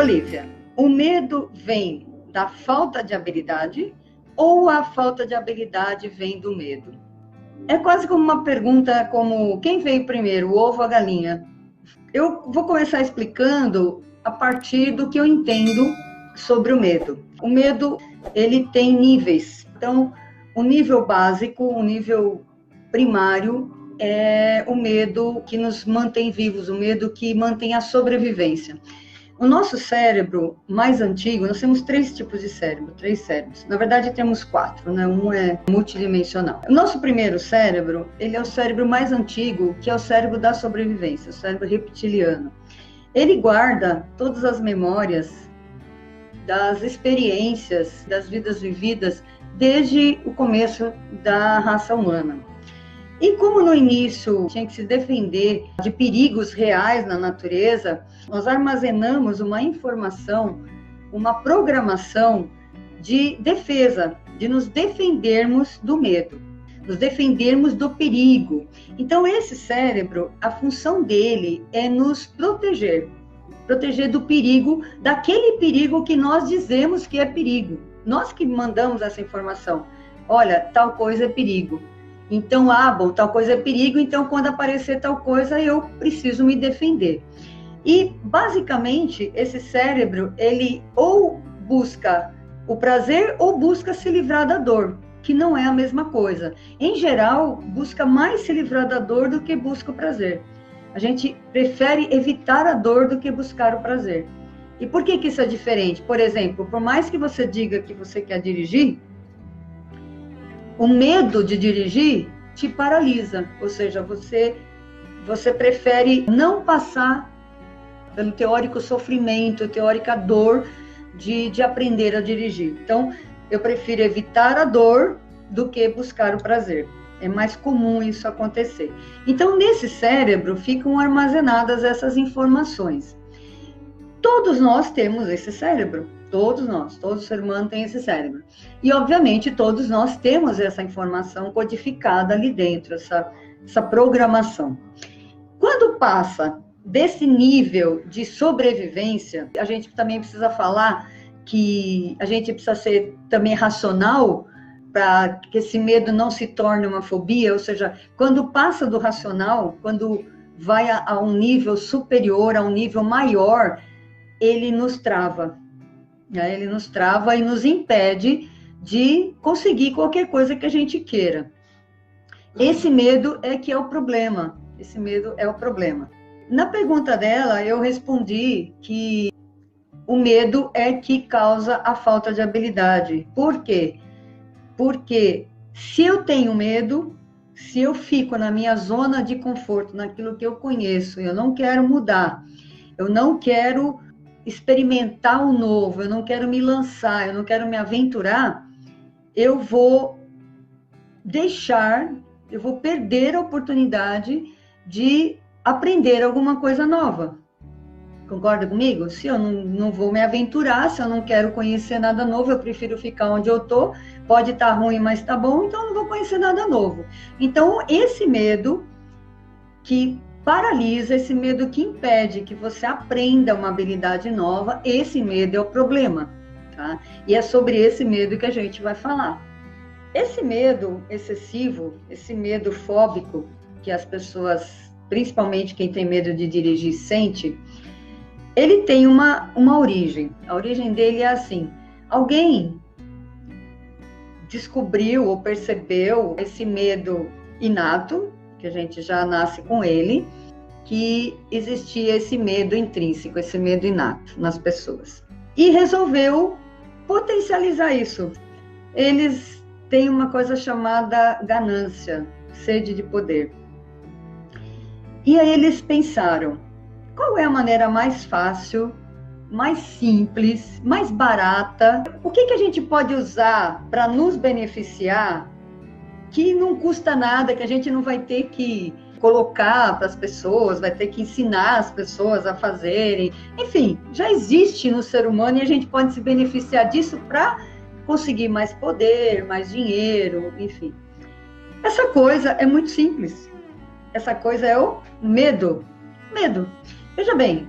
Olívia, o medo vem da falta de habilidade ou a falta de habilidade vem do medo? É quase como uma pergunta como quem veio primeiro, o ovo ou a galinha? Eu vou começar explicando a partir do que eu entendo sobre o medo. O medo, ele tem níveis. Então, o nível básico, o nível primário é o medo que nos mantém vivos, o medo que mantém a sobrevivência. O nosso cérebro mais antigo, nós temos 3 tipos de cérebro, 3 cérebros. Na verdade, temos 4, né? Um é multidimensional. O nosso primeiro cérebro, ele é o cérebro mais antigo, que é o cérebro da sobrevivência, o cérebro reptiliano. Ele guarda todas as memórias das experiências, das vidas vividas desde o começo da raça humana. E como no início tinha que se defender de perigos reais na natureza, nós armazenamos uma informação, uma programação de defesa, de nos defendermos do medo, nos defendermos do perigo. Então esse cérebro, a função dele é nos proteger do perigo, daquele perigo que nós dizemos que é perigo. Nós que mandamos essa informação. Olha, tal coisa é perigo. Então, bom, tal coisa é perigo, então quando aparecer tal coisa, eu preciso me defender. E, basicamente, esse cérebro, ele ou busca o prazer ou busca se livrar da dor, que não é a mesma coisa. Em geral, busca mais se livrar da dor do que busca o prazer. A gente prefere evitar a dor do que buscar o prazer. E por que isso é diferente? Por exemplo, por mais que você diga que você quer dirigir, o medo de dirigir te paralisa, ou seja, você prefere não passar pelo teórico sofrimento, teórica dor de aprender a dirigir. Então, eu prefiro evitar a dor do que buscar o prazer. É mais comum isso acontecer. Então, nesse cérebro ficam armazenadas essas informações. Todos nós temos esse cérebro. Todos nós, todo ser humano tem esse cérebro. E, obviamente, todos nós temos essa informação codificada ali dentro, essa programação. Quando passa desse nível de sobrevivência, a gente também precisa falar que a gente precisa ser também racional para que esse medo não se torne uma fobia, ou seja, quando passa do racional, quando vai a um nível superior, a um nível maior, ele nos trava. Ele nos trava e nos impede de conseguir qualquer coisa que a gente queira. Esse medo é que é o problema. Esse medo é o problema. Na pergunta dela, eu respondi que o medo é que causa a falta de habilidade. Por quê? Porque se eu tenho medo, se eu fico na minha zona de conforto, naquilo que eu conheço, eu não quero mudar, eu não quero experimentar o novo, eu não quero me lançar, eu não quero me aventurar, eu vou perder a oportunidade de aprender alguma coisa nova. Concorda comigo? Se eu não vou me aventurar, se eu não quero conhecer nada novo, eu prefiro ficar onde eu tô. Pode estar ruim, mas está bom, então eu não vou conhecer nada novo. Então, esse medo que paralisa, esse medo que impede que você aprenda uma habilidade nova, esse medo é o problema, tá? E é sobre esse medo que a gente vai falar. Esse medo excessivo, esse medo fóbico que as pessoas, principalmente quem tem medo de dirigir, sente, ele tem uma origem. A origem dele é assim: alguém descobriu ou percebeu esse medo inato, que a gente já nasce com ele, que existia esse medo intrínseco, esse medo inato nas pessoas. E resolveu potencializar isso. Eles têm uma coisa chamada ganância, sede de poder. E aí eles pensaram, qual é a maneira mais fácil, mais simples, mais barata? O que a gente pode usar para nos beneficiar, que não custa nada, que a gente não vai ter que colocar para as pessoas, vai ter que ensinar as pessoas a fazerem. Enfim, já existe no ser humano e a gente pode se beneficiar disso para conseguir mais poder, mais dinheiro, enfim. Essa coisa é muito simples. Essa coisa é o medo. Medo. Veja bem,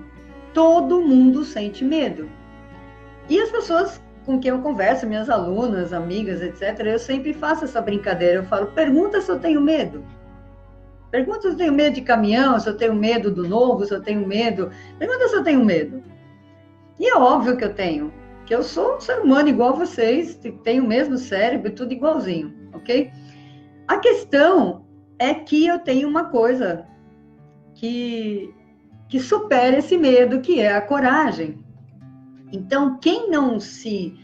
Todo mundo sente medo. E as pessoas com quem eu converso, minhas alunas, amigas, etc., eu sempre faço essa brincadeira. Eu falo, pergunta se eu tenho medo. Pergunta se eu tenho medo de caminhão, se eu tenho medo do novo, se eu tenho medo. Pergunta se eu tenho medo. E é óbvio que eu tenho. Que eu sou um ser humano igual a vocês, tenho o mesmo cérebro, tudo igualzinho, ok? A questão é que eu tenho uma coisa que supera esse medo, que é a coragem. Então, quem não se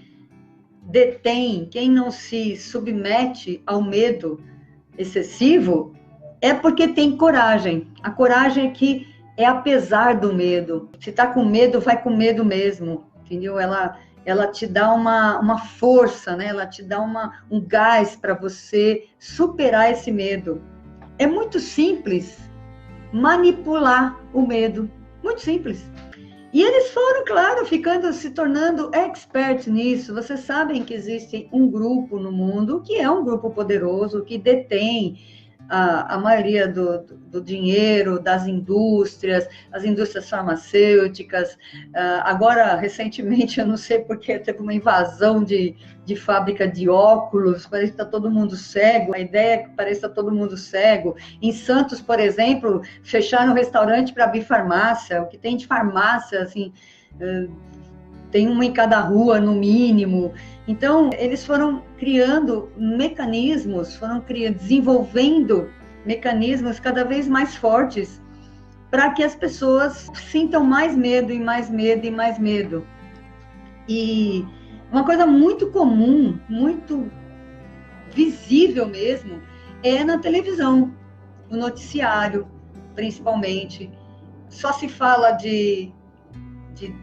detém, quem não se submete ao medo excessivo, é porque tem coragem. A coragem aqui é apesar do medo. Se está com medo, vai com medo mesmo, entendeu? Ela te dá uma força, né? Ela te dá um gás para você superar esse medo. É muito simples manipular o medo. Muito simples. E eles foram, claro, se tornando experts nisso. Vocês sabem que existe um grupo no mundo, que é um grupo poderoso, que detém a maioria do dinheiro, das indústrias, as indústrias farmacêuticas. Agora, recentemente, eu não sei porque teve uma invasão de fábrica de óculos, parece que está todo mundo cego, a ideia é que parece que está todo mundo cego. Em Santos, por exemplo, fecharam um restaurante para abrir farmácia, o que tem de farmácia, assim, tem uma em cada rua, no mínimo. Então, eles foram criando mecanismos, desenvolvendo mecanismos cada vez mais fortes para que as pessoas sintam mais medo e mais medo e mais medo. E uma coisa muito comum, muito visível mesmo, é na televisão, no noticiário, principalmente. Só se fala de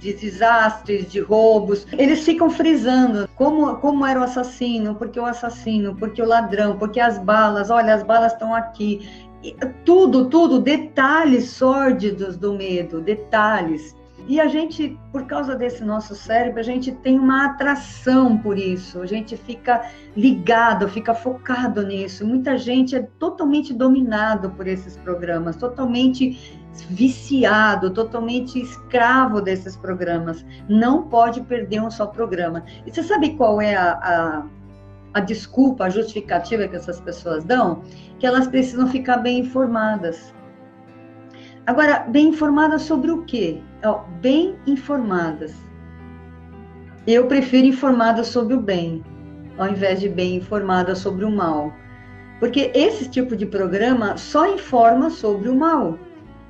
desastres, de roubos. Eles ficam frisando como era o assassino, porque o ladrão, porque as balas, olha, as balas estão aqui. E tudo, detalhes sórdidos do medo, detalhes. E a gente, por causa desse nosso cérebro, a gente tem uma atração por isso, a gente fica ligado, fica focado nisso. Muita gente é totalmente dominado por esses programas, totalmente viciado, totalmente escravo desses programas. Não pode perder um só programa. E você sabe qual é a desculpa, a justificativa que essas pessoas dão? Que elas precisam ficar bem informadas. Agora, bem informadas sobre o quê? Bem informadas. Eu prefiro informadas sobre o bem, ao invés de bem informadas sobre o mal. Porque esse tipo de programa só informa sobre o mal.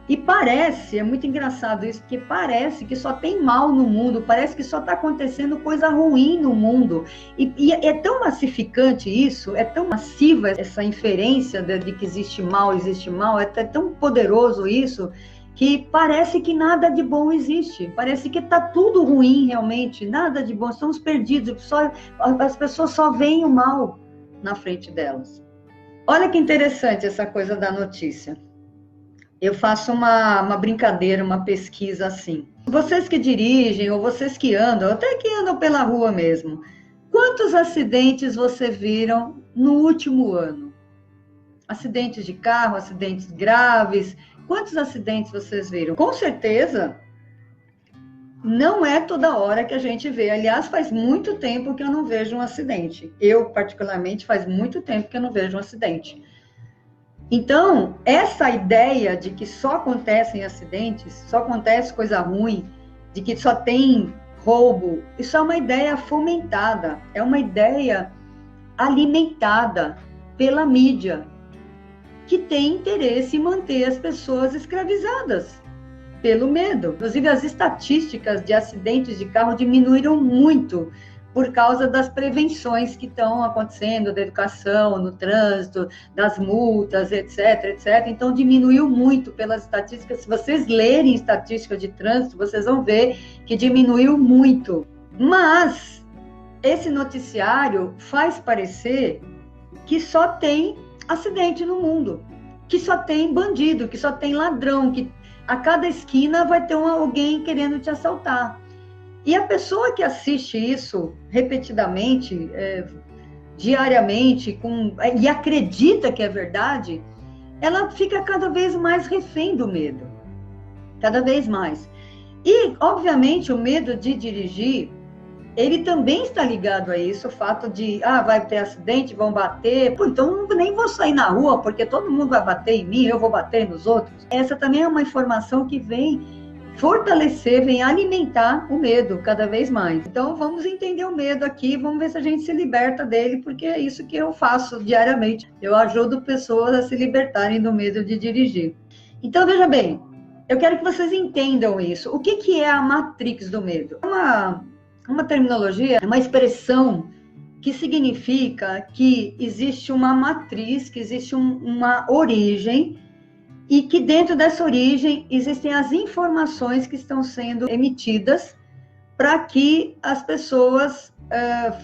E parece, é muito engraçado isso, porque parece que só tem mal no mundo, parece que só está acontecendo coisa ruim no mundo. E é tão massificante isso, é tão massiva essa inferência de que existe mal, é tão poderoso isso, que parece que nada de bom existe. Parece que está tudo ruim realmente, nada de bom, estamos perdidos, as pessoas só veem o mal na frente delas. Olha que interessante essa coisa da notícia. Eu faço uma brincadeira, uma pesquisa assim. Vocês que dirigem, ou vocês que andam, até que andam pela rua mesmo, quantos acidentes vocês viram no último ano? Acidentes de carro, acidentes graves, quantos acidentes vocês viram? Com certeza, não é toda hora que a gente vê. Aliás, faz muito tempo que eu não vejo um acidente. Eu, particularmente, faz muito tempo que eu não vejo um acidente. Então, essa ideia de que só acontecem acidentes, só acontece coisa ruim, de que só tem roubo, isso é uma ideia fomentada, é uma ideia alimentada pela mídia, que tem interesse em manter as pessoas escravizadas pelo medo. Inclusive, as estatísticas de acidentes de carro diminuíram muito por causa das prevenções que estão acontecendo, da educação, no trânsito, das multas, etc, etc. Então, diminuiu muito pelas estatísticas. Se vocês lerem estatística de trânsito, vocês vão ver que diminuiu muito. Mas, esse noticiário faz parecer que só tem acidente no mundo, que só tem bandido, que só tem ladrão, que a cada esquina vai ter alguém querendo te assaltar. E a pessoa que assiste isso repetidamente, diariamente, e acredita que é verdade, ela fica cada vez mais refém do medo. Cada vez mais. E, obviamente, o medo de dirigir, ele também está ligado a isso, o fato de, vai ter acidente, vão bater, pô, então nem vou sair na rua, porque todo mundo vai bater em mim, eu vou bater nos outros. Essa também é uma informação que vem fortalecer, vem alimentar o medo cada vez mais. Então, vamos entender o medo aqui, vamos ver se a gente se liberta dele, porque é isso que eu faço diariamente. Eu ajudo pessoas a se libertarem do medo de dirigir. Então, veja bem, eu quero que vocês entendam isso. O que é a matrix do medo? É uma terminologia, uma expressão que significa que existe uma matriz, que existe uma origem, e que dentro dessa origem existem as informações que estão sendo emitidas para que as pessoas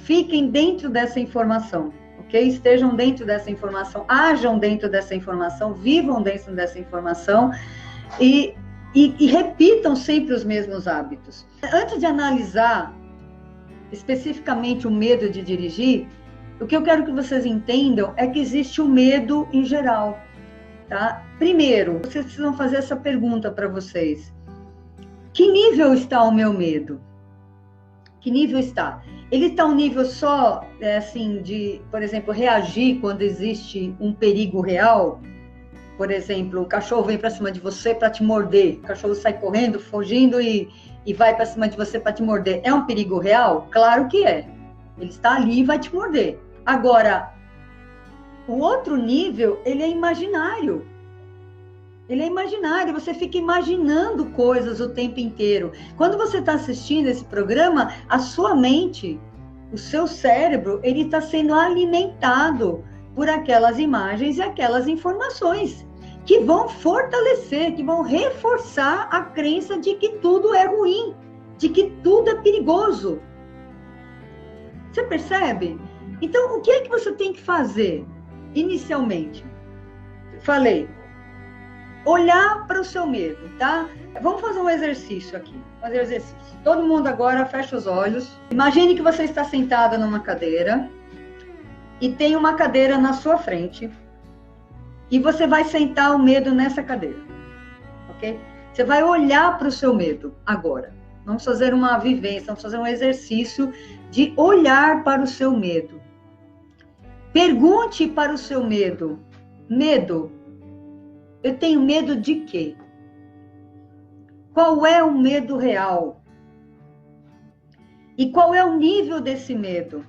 fiquem dentro dessa informação, ok? Estejam dentro dessa informação, ajam dentro dessa informação, vivam dentro dessa informação e repitam sempre os mesmos hábitos. Antes de analisar especificamente o medo de dirigir, o que eu quero que vocês entendam é que existe o medo em geral. Tá? Primeiro, vocês precisam fazer essa pergunta para vocês. Que nível está o meu medo? Que nível está? Ele está um nível só, assim, de, por exemplo, reagir quando existe um perigo real? Por exemplo, o cachorro vem para cima de você para te morder. O cachorro sai correndo, fugindo e vai para cima de você para te morder. É um perigo real? Claro que é. Ele está ali e vai te morder. Agora, o outro nível, ele é imaginário. Ele é imaginário, você fica imaginando coisas o tempo inteiro. Quando você está assistindo esse programa, a sua mente, o seu cérebro, ele está sendo alimentado por aquelas imagens e aquelas informações que vão fortalecer, que vão reforçar a crença de que tudo é ruim, de que tudo é perigoso. Você percebe? Então, o que é que você tem que fazer? Inicialmente, falei, olhar para o seu medo, tá? Vamos fazer um exercício aqui. Fazer um exercício. Todo mundo agora fecha os olhos. Imagine que você está sentada numa cadeira e tem uma cadeira na sua frente e você vai sentar o medo nessa cadeira, ok? Você vai olhar para o seu medo agora. Vamos fazer uma vivência, vamos fazer um exercício de olhar para o seu medo. Pergunte para o seu medo. Medo, eu tenho medo de quê? Qual é o medo real? E qual é o nível desse medo?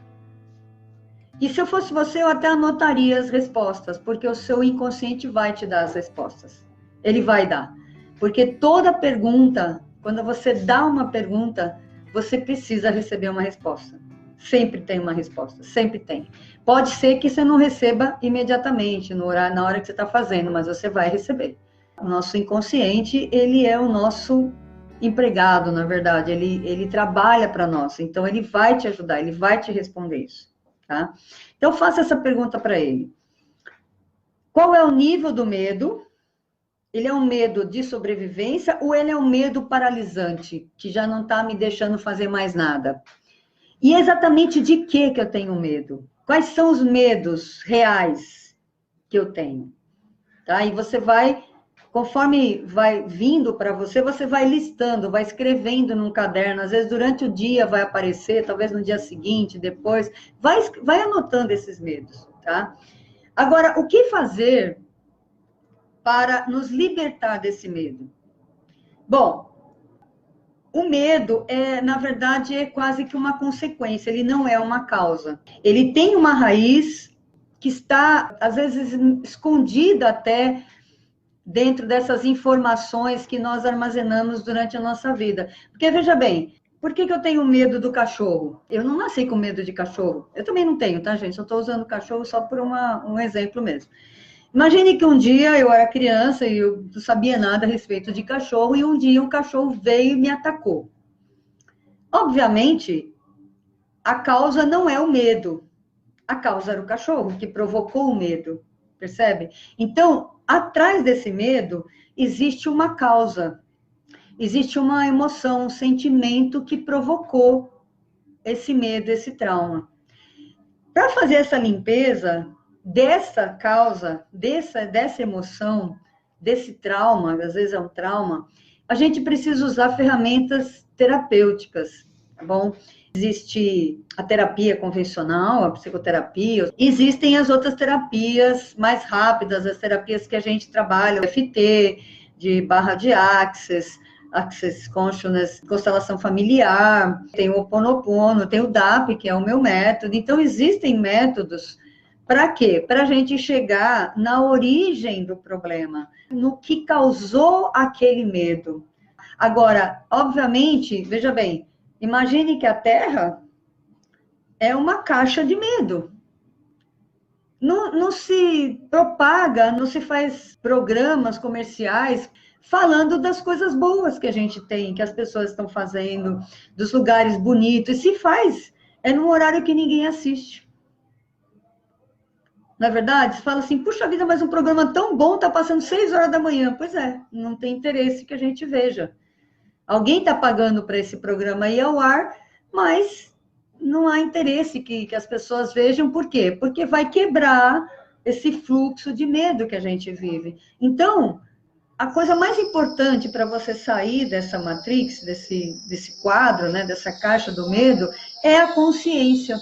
E se eu fosse você, eu até anotaria as respostas, porque o seu inconsciente vai te dar as respostas. Ele vai dar. Porque toda pergunta, quando você dá uma pergunta, você precisa receber uma resposta. Sempre tem uma resposta, sempre tem. Pode ser que você não receba imediatamente, na hora que você está fazendo, mas você vai receber. O nosso inconsciente, ele é o nosso empregado, na verdade, ele trabalha para nós, então ele vai te ajudar, ele vai te responder isso, tá? Então, faça essa pergunta para ele. Qual é o nível do medo? Ele é um medo de sobrevivência ou ele é um medo paralisante, que já não está me deixando fazer mais nada? E exatamente de que eu tenho medo? Quais são os medos reais que eu tenho? Tá? E você vai, conforme vai vindo para você, você vai listando, vai escrevendo num caderno. Às vezes durante o dia vai aparecer, talvez no dia seguinte, depois. Vai anotando esses medos, tá? Agora, o que fazer para nos libertar desse medo? Bom, o medo, na verdade, é quase que uma consequência, ele não é uma causa. Ele tem uma raiz que está, às vezes, escondida até dentro dessas informações que nós armazenamos durante a nossa vida. Porque, veja bem, por que eu tenho medo do cachorro? Eu não nasci com medo de cachorro. Eu também não tenho, tá, gente? Só estou usando cachorro só por um exemplo mesmo. Imagine que um dia eu era criança e eu não sabia nada a respeito de cachorro, e um dia um cachorro veio e me atacou. Obviamente, a causa não é o medo. A causa era o cachorro que provocou o medo, percebe? Então, atrás desse medo, existe uma causa. Existe uma emoção, um sentimento que provocou esse medo, esse trauma. Para fazer essa limpeza dessa causa, dessa emoção, desse trauma, às vezes é um trauma, a gente precisa usar ferramentas terapêuticas, tá bom? Existe a terapia convencional, a psicoterapia, existem as outras terapias mais rápidas, as terapias que a gente trabalha, o FT, de barra de Access Consciousness, constelação familiar, tem o Ho Oponopono, tem o DAP, que é o meu método. Então, existem métodos para quê? Para a gente chegar na origem do problema, no que causou aquele medo. Agora, obviamente, veja bem, imagine que a Terra é uma caixa de medo. Não se propaga, não se faz programas comerciais falando das coisas boas que a gente tem, que as pessoas estão fazendo, dos lugares bonitos. E se faz, é num horário que ninguém assiste. Na verdade, você fala assim, puxa vida, mas um programa tão bom está passando 6 horas da manhã. Pois é, não tem interesse que a gente veja. Alguém está pagando para esse programa ir ao ar, mas não há interesse que as pessoas vejam. Por quê? Porque vai quebrar esse fluxo de medo que a gente vive. Então, a coisa mais importante para você sair dessa matrix, desse quadro, né, dessa caixa do medo, é a consciência.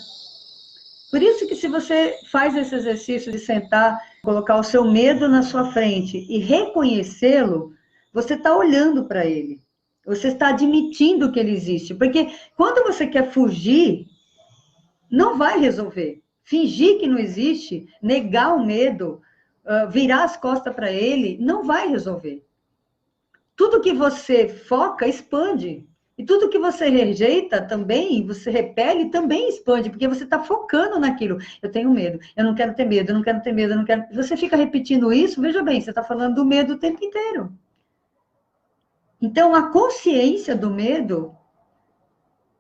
Por isso que se você faz esse exercício de sentar, colocar o seu medo na sua frente e reconhecê-lo, você está olhando para ele. Você está admitindo que ele existe. Porque quando você quer fugir, não vai resolver. Fingir que não existe, negar o medo, virar as costas para ele, não vai resolver. Tudo que você foca, expande. E tudo que você rejeita também, você repele, também expande, porque você está focando naquilo. Eu tenho medo, eu não quero ter medo, eu não quero ter medo, eu não quero... Você fica repetindo isso, veja bem, você está falando do medo o tempo inteiro. Então, a consciência do medo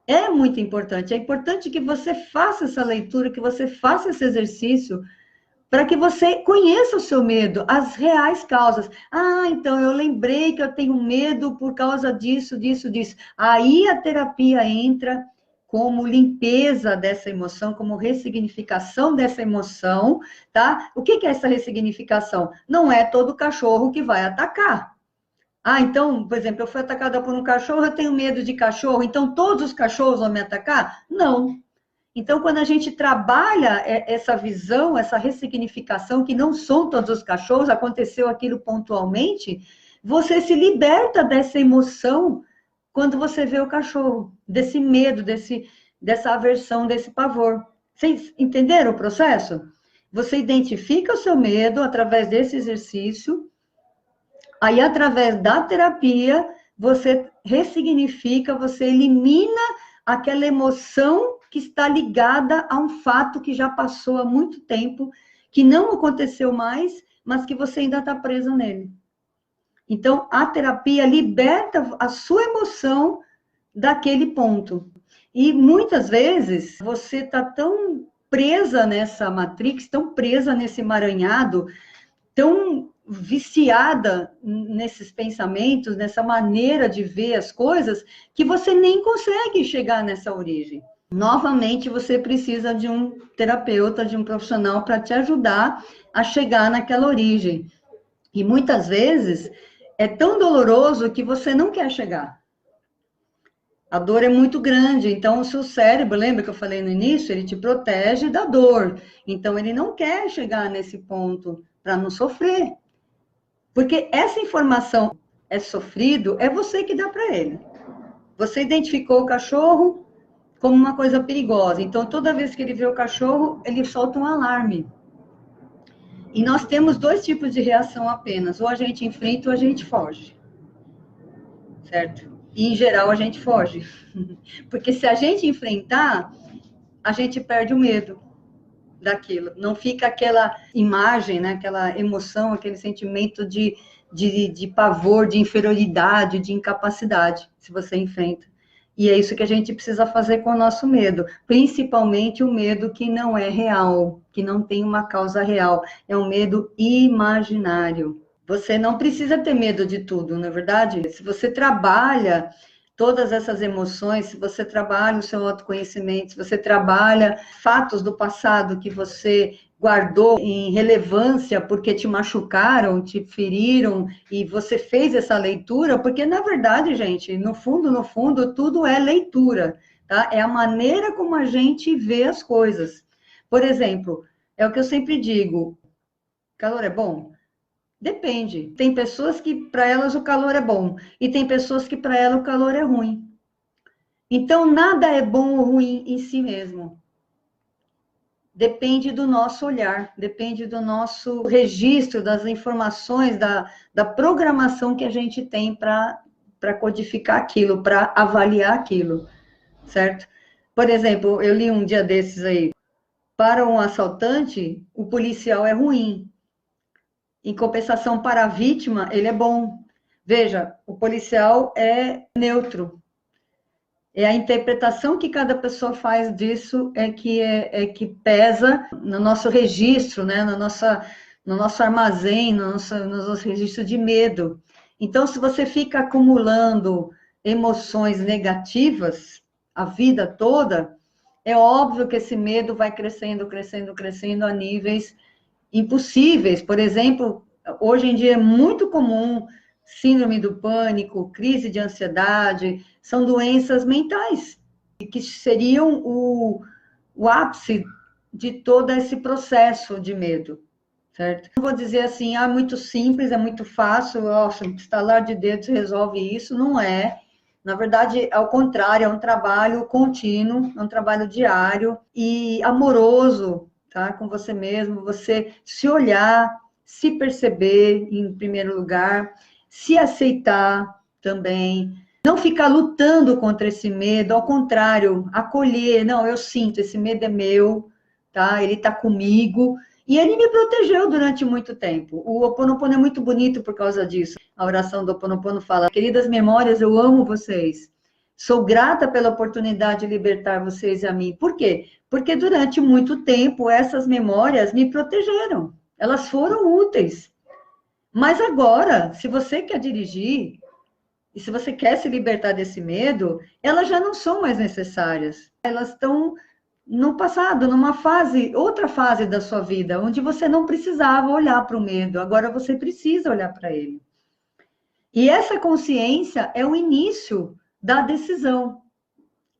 é muito importante. É importante que você faça essa leitura, que você faça esse exercício, para que você conheça o seu medo, as reais causas. Ah, então eu lembrei que eu tenho medo por causa disso, disso, disso. Aí a terapia entra como limpeza dessa emoção, como ressignificação dessa emoção, tá? O que é essa ressignificação? Não é todo cachorro que vai atacar. Ah, então, por exemplo, eu fui atacada por um cachorro, eu tenho medo de cachorro, então todos os cachorros vão me atacar? Não. Então, quando a gente trabalha essa visão, essa ressignificação, que não são todos os cachorros, aconteceu aquilo pontualmente, você se liberta dessa emoção quando você vê o cachorro, desse medo, dessa aversão, desse pavor. Vocês entenderam o processo? Você identifica o seu medo através desse exercício, aí através da terapia, você ressignifica, você elimina aquela emoção que está ligada a um fato que já passou há muito tempo, que não aconteceu mais, mas que você ainda está preso nele. Então, a terapia liberta a sua emoção daquele ponto. E muitas vezes você está tão presa nessa matrix, tão presa nesse emaranhado, tão viciada nesses pensamentos, nessa maneira de ver as coisas, que você nem consegue chegar nessa origem. Novamente, você precisa de um terapeuta, de um profissional para te ajudar a chegar naquela origem. E muitas vezes é tão doloroso que você não quer chegar. A dor é muito grande, então o seu cérebro, lembra que eu falei no início, ele te protege da dor. Então ele não quer chegar nesse ponto para não sofrer. Porque essa informação é sofrido, é você que dá para ele. Você identificou o cachorro como uma coisa perigosa. Então, toda vez que ele vê o cachorro, ele solta um alarme. E nós temos 2 tipos de reação apenas. Ou a gente enfrenta ou a gente foge. Certo? E, em geral, a gente foge. Porque se a gente enfrentar, a gente perde o medo daquilo. Não fica aquela imagem, né? Aquela emoção, aquele sentimento de pavor, de inferioridade, de incapacidade, se você enfrenta. E é isso que a gente precisa fazer com o nosso medo, principalmente o medo que não é real, que não tem uma causa real, é um medo imaginário. Você não precisa ter medo de tudo, não é verdade? Se você trabalha todas essas emoções, se você trabalha o seu autoconhecimento, se você trabalha fatos do passado que você guardou em relevância porque te machucaram, te feriram, e você fez essa leitura, porque, na verdade, gente, no fundo, tudo é leitura, tá? É a maneira como a gente vê as coisas. Por exemplo, é o que eu sempre digo, calor é bom? Depende. Tem pessoas que para elas o calor é bom, e tem pessoas que para elas o calor é ruim. Então, nada é bom ou ruim em si mesmo. Depende do nosso olhar, depende do nosso registro, das informações, da programação que a gente tem para codificar aquilo, para avaliar aquilo, certo? Por exemplo, eu li um dia desses aí, para um assaltante, o policial é ruim. Em compensação, para a vítima, ele é bom. Veja, o policial é neutro. É a interpretação que cada pessoa faz disso que pesa no nosso registro, né? No nosso armazém, no nosso registro de medo. Então, se você fica acumulando emoções negativas a vida toda, é óbvio que esse medo vai crescendo, crescendo, crescendo a níveis impossíveis. Por exemplo, hoje em dia é muito comum síndrome do pânico, crise de ansiedade, são doenças mentais, que seriam o ápice de todo esse processo de medo, certo? Não vou dizer assim, muito simples, é muito fácil, nossa, estalar de dedos resolve isso, não é. Na verdade, ao contrário, é um trabalho contínuo, é um trabalho diário e amoroso, tá? Com você mesmo, você se olhar, se perceber em primeiro lugar, se aceitar também, não ficar lutando contra esse medo, ao contrário, acolher, não, eu sinto, esse medo é meu, tá? Ele tá comigo, e ele me protegeu durante muito tempo. O Ho Oponopono é muito bonito por causa disso. A oração do Ho Oponopono fala, queridas memórias, eu amo vocês. Sou grata pela oportunidade de libertar vocês e a mim. Por quê? Porque durante muito tempo essas memórias me protegeram. Elas foram úteis. Mas agora, se você quer dirigir, e se você quer se libertar desse medo, elas já não são mais necessárias. Elas estão no passado, numa fase, outra fase da sua vida, onde você não precisava olhar para o medo, agora você precisa olhar para ele. E essa consciência é o início da decisão.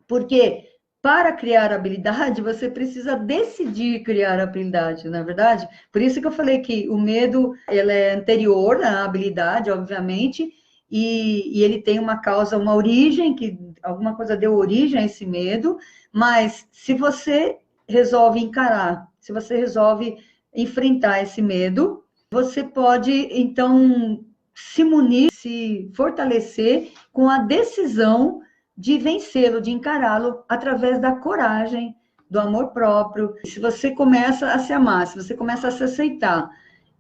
Porque para criar habilidade, você precisa decidir criar habilidade, não é verdade? Por isso que eu falei que o medo, ele é anterior à habilidade, obviamente, e ele tem uma causa, uma origem, que alguma coisa deu origem a esse medo, mas se você resolve encarar, se você resolve enfrentar esse medo, você pode, então, se munir, se fortalecer com a decisão de vencê-lo, de encará-lo através da coragem, do amor próprio. Se você começa a se amar, se você começa a se aceitar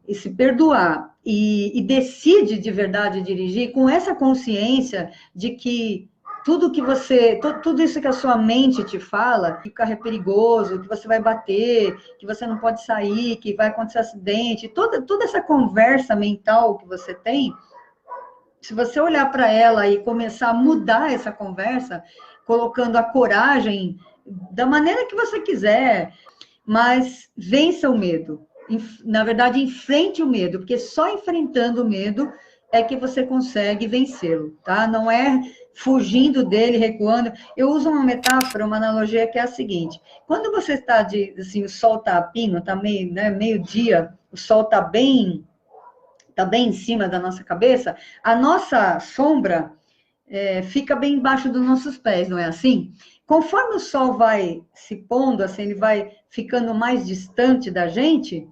e se perdoar e decide de verdade dirigir com essa consciência de que tudo que você, tudo isso que a sua mente te fala, que o carro é perigoso, que você vai bater, que você não pode sair, que vai acontecer acidente, toda essa conversa mental que você tem, se você olhar para ela e começar a mudar essa conversa, colocando a coragem da maneira que você quiser, mas vença o medo. Na verdade, enfrente o medo, porque só enfrentando o medo é que você consegue vencê-lo, tá? Não é fugindo dele, recuando. Eu uso uma metáfora, uma analogia que é a seguinte: quando você está assim, o sol está a pino, está meio, né, meio-dia, o sol está bem em cima da nossa cabeça, a nossa sombra fica bem embaixo dos nossos pés, não é assim? Conforme o sol vai se pondo, assim, ele vai ficando mais distante da gente,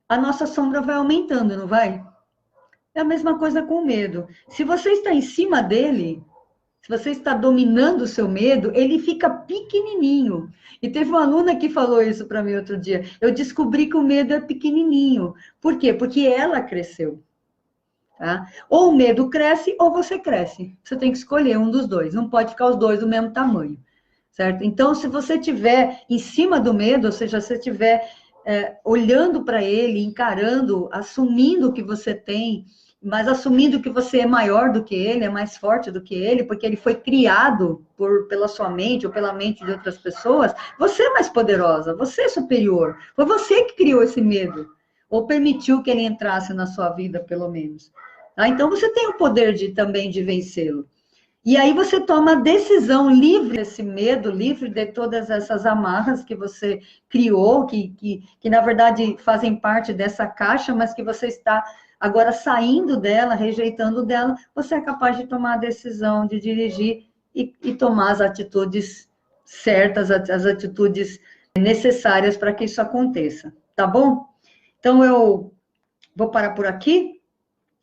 a nossa sombra vai aumentando, não vai? É a mesma coisa com o medo. Se você está em cima dele, se você está dominando o seu medo, ele fica pequenininho. E teve uma aluna que falou isso para mim outro dia. Eu descobri que o medo é pequenininho. Por quê? Porque ela cresceu. Tá? Ou o medo cresce ou você cresce. Você tem que escolher um dos dois. Não pode ficar os dois do mesmo tamanho, certo? Então, se você estiver em cima do medo, ou seja, se você estiver olhando para ele, encarando, assumindo que você tem mas assumindo que você é maior do que ele, é mais forte do que ele, porque ele foi criado pela sua mente ou pela mente de outras pessoas, você é mais poderosa, você é superior. Foi você que criou esse medo, ou permitiu que ele entrasse na sua vida, pelo menos. Tá? Então, você tem o poder também de vencê-lo. E aí você toma a decisão livre desse medo, livre de todas essas amarras que você criou, que na verdade fazem parte dessa caixa, mas que você está agora saindo dela, rejeitando dela, você é capaz de tomar a decisão de dirigir e tomar as atitudes certas, as atitudes necessárias para que isso aconteça, tá bom? Então eu vou parar por aqui.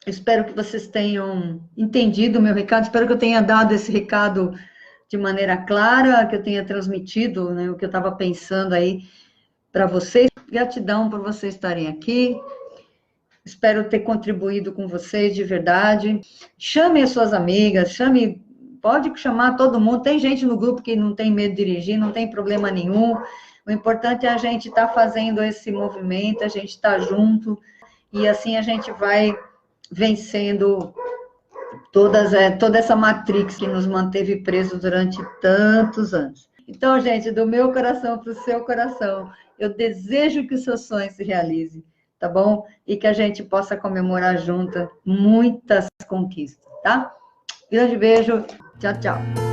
Espero que vocês tenham entendido o meu recado, espero que eu tenha dado esse recado de maneira clara, que eu tenha transmitido, né, o que eu estava pensando aí para vocês. Gratidão por vocês estarem aqui, espero ter contribuído com vocês de verdade. Chame as suas amigas, pode chamar todo mundo, tem gente no grupo que não tem medo de dirigir, não tem problema nenhum, o importante é a gente estar fazendo esse movimento, a gente estar junto, e assim a gente vai vencendo toda essa matrix que nos manteve presos durante tantos anos. Então, gente, do meu coração para o seu coração, eu desejo que o seu sonho se realize, tá bom? E que a gente possa comemorar junto muitas conquistas, tá? Grande beijo, tchau, tchau.